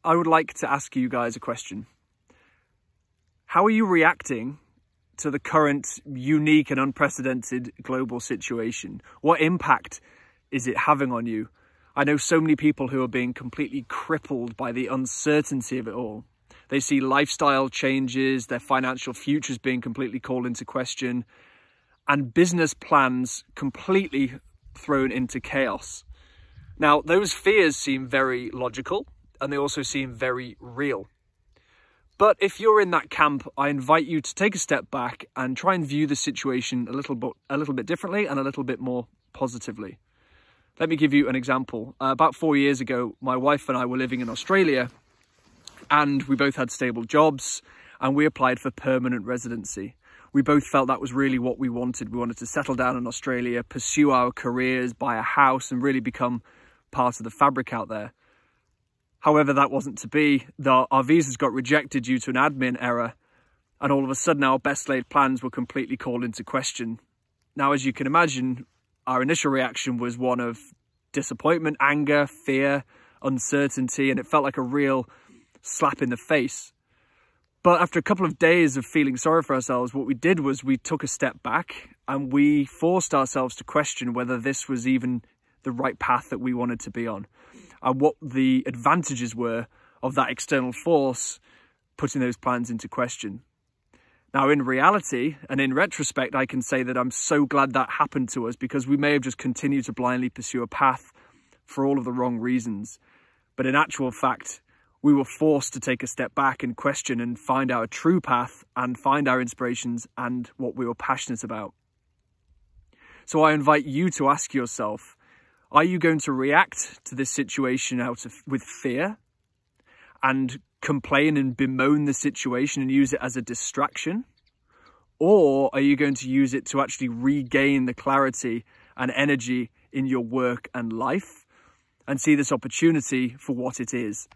I would like to ask you guys a question. How are you reacting to the current unique and unprecedented global situation? What impact is it having on you? I know so many people who are being completely crippled by the uncertainty of it all. They see lifestyle changes, their financial futures being completely called into question, and business plans completely thrown into chaos. Now, those fears seem very logical, and they also seem very real. But if you're in that camp, I invite you to take a step back and try and view the situation a little bit differently and a little bit more positively. Let me give you an example. About 4 years ago, my wife and I were living in Australia, and we both had stable jobs, and we applied for permanent residency. We both felt that was really what we wanted. We wanted to settle down in Australia, pursue our careers, buy a house, and really become part of the fabric out there. However, that wasn't to be. Our visas got rejected due to an admin error, and all of a sudden our best laid plans were completely called into question. Now, as you can imagine, our initial reaction was one of disappointment, anger, fear, uncertainty, and it felt like a real slap in the face. But after a couple of days of feeling sorry for ourselves, what we did was we took a step back and we forced ourselves to question whether this was even the right path that we wanted to be on, and what the advantages were of that external force putting those plans into question. Now, in reality, and in retrospect, I can say that I'm so glad that happened to us, because we may have just continued to blindly pursue a path for all of the wrong reasons. But in actual fact, we were forced to take a step back and question and find our true path and find our inspirations and what we were passionate about. So I invite you to ask yourself, are you going to react to this situation with fear and complain and bemoan the situation and use it as a distraction? Or are you going to use it to actually regain the clarity and energy in your work and life and see this opportunity for what it is?